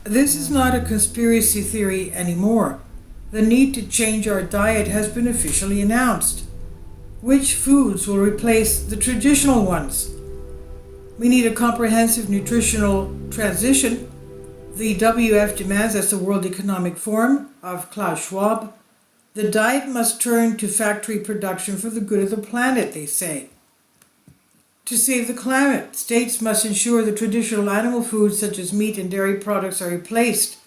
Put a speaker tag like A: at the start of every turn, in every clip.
A: This is not a conspiracy theory anymore. The need to change our diet has been officially announced. Which foods will replace the traditional ones? We need a comprehensive nutritional transition. The WF demands, as the World Economic Forum of Klaus Schwab, the diet must turn to factory production for the good of the planet, they say. To save the climate, states must ensure the traditional animal foods such as meat and dairy products are replaced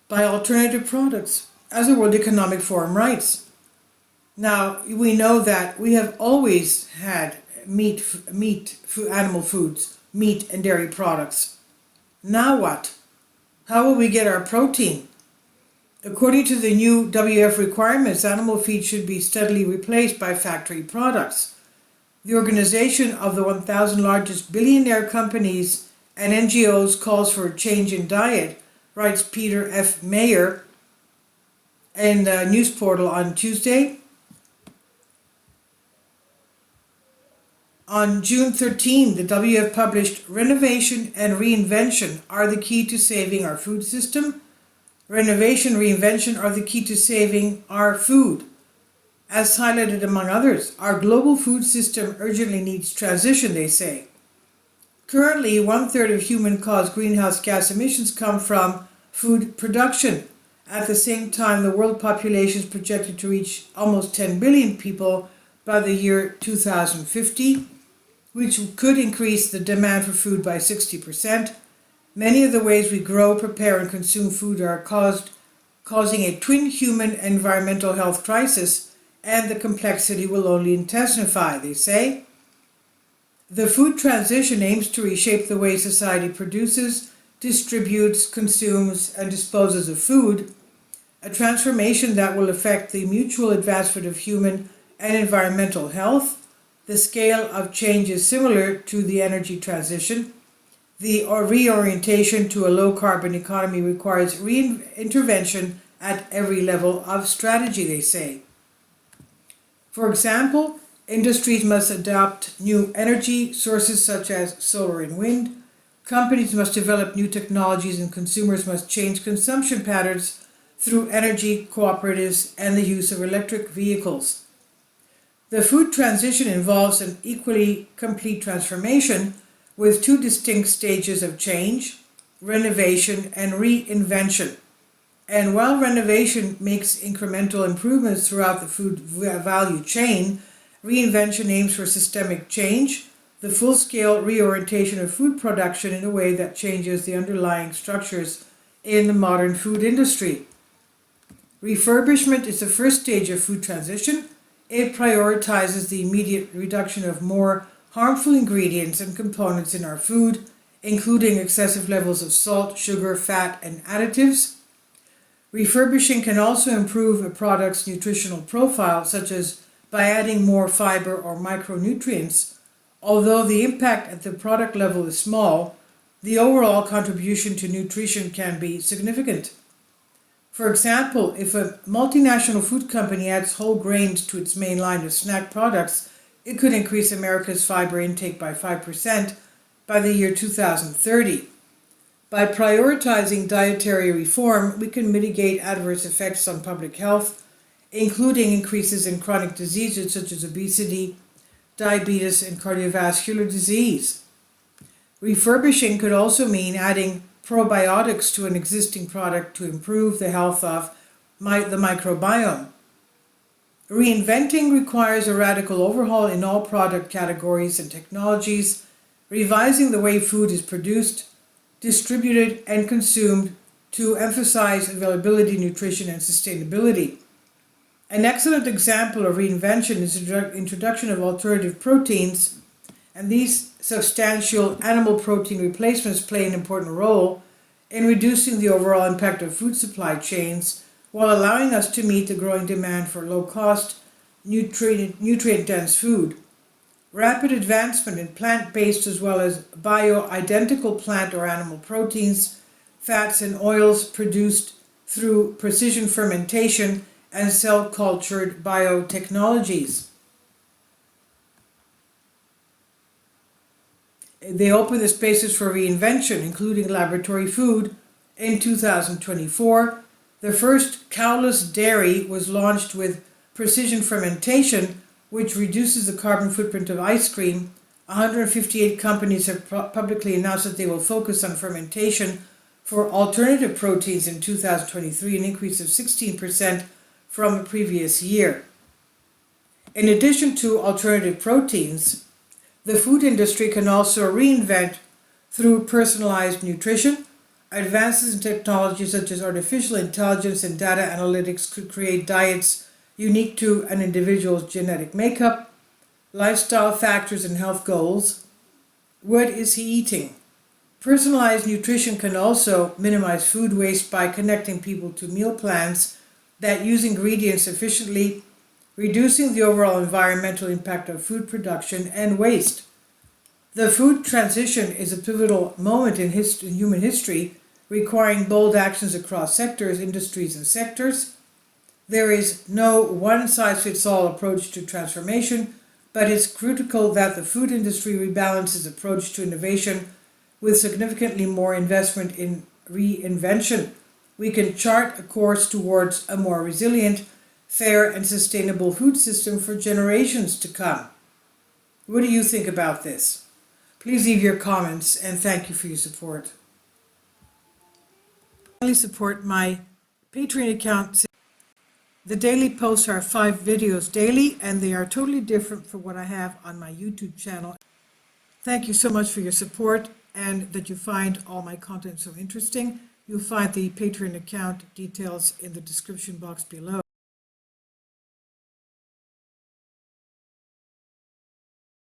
A: by alternative products, as the World Economic Forum writes. Now, we know that we have always had animal foods, meat and dairy products. Now what? How will we get our protein? According to the new WF requirements, animal feed should be steadily replaced by factory products. The organization of the 1,000 largest billionaire companies and NGOs calls for a change in diet, writes Peter F. Mayer in the news portal on Tuesday. On June 13, the WF published Renovation and Reinvention are the key to saving our food system. Renovation and reinvention are the key to saving our food. As highlighted among others, our global food system urgently needs transition, they say. Currently, 1/3 of human-caused greenhouse gas emissions come from food production. At the same time, the world population is projected to reach almost 10 billion people by the year 2050, which could increase the demand for food by 60%. Many of the ways we grow, prepare, and consume food are causing a twin human environmental health crisis, and the complexity will only intensify, they say. The food transition aims to reshape the way society produces, distributes, consumes, and disposes of food, a transformation that will affect the mutual advancement of human and environmental health. The scale of change is similar to the energy transition. The reorientation to a low-carbon economy requires intervention at every level of strategy, they say. For example, industries must adopt new energy sources such as solar and wind. Companies must develop new technologies, and consumers must change consumption patterns through energy cooperatives and the use of electric vehicles. The food transition involves an equally complete transformation with two distinct stages of change: renovation and reinvention. And while renovation makes incremental improvements throughout the food value chain, reinvention aims for systemic change, the full-scale reorientation of food production in a way that changes the underlying structures in the modern food industry. Refurbishment is the first stage of food transition. It prioritizes the immediate reduction of more harmful ingredients and components in our food, including excessive levels of salt, sugar, fat, and additives. Refurbishing can also improve a product's nutritional profile, such as by adding more fiber or micronutrients. Although the impact at the product level is small, the overall contribution to nutrition can be significant. For example, if a multinational food company adds whole grains to its main line of snack products, it could increase America's fiber intake by 5% by the year 2030. By prioritizing dietary reform, we can mitigate adverse effects on public health, including increases in chronic diseases such as obesity, diabetes, and cardiovascular disease. Refurbishing could also mean adding probiotics to an existing product to improve the health of the microbiome. Reinventing requires a radical overhaul in all product categories and technologies, revising the way food is produced, distributed, and consumed to emphasize availability, nutrition, and sustainability. An excellent example of reinvention is the introduction of alternative proteins, and these substantial animal protein replacements play an important role in reducing the overall impact of food supply chains while allowing us to meet the growing demand for low-cost, nutrient-dense food. Rapid advancement in plant-based as well as bio-identical plant or animal proteins, fats, and oils produced through precision fermentation and cell-cultured biotechnologies. They open the spaces for reinvention, including laboratory food In 2024, the first cowless dairy was launched with precision fermentation, which reduces the carbon footprint of ice cream. 158 companies have publicly announced that they will focus on fermentation for alternative proteins in 2023, an increase of 16% from the previous year. In addition to alternative proteins, the food industry can also reinvent through personalized nutrition. Advances in technology such as artificial intelligence and data analytics could create diets unique to an individual's genetic makeup, lifestyle factors, and health goals. What is he eating? Personalized nutrition can also minimize food waste by connecting people to meal plans that use ingredients efficiently, reducing the overall environmental impact of food production and waste. The food transition is a pivotal moment in human history, requiring bold actions across sectors, industries, and sectors. There is no one-size-fits-all approach to transformation, but it's critical that the food industry rebalances approach to innovation with significantly more investment in reinvention. We can chart a course towards a more resilient, fair, and sustainable food system for generations to come. What do you think about this? Please leave your comments, and thank you for your support. Finally, support my Patreon account. The daily posts are 5 videos daily, and they are totally different from what I have on my YouTube channel. Thank you so much for your support and that you find all my content so interesting. You'll find the Patreon account details in the description box below.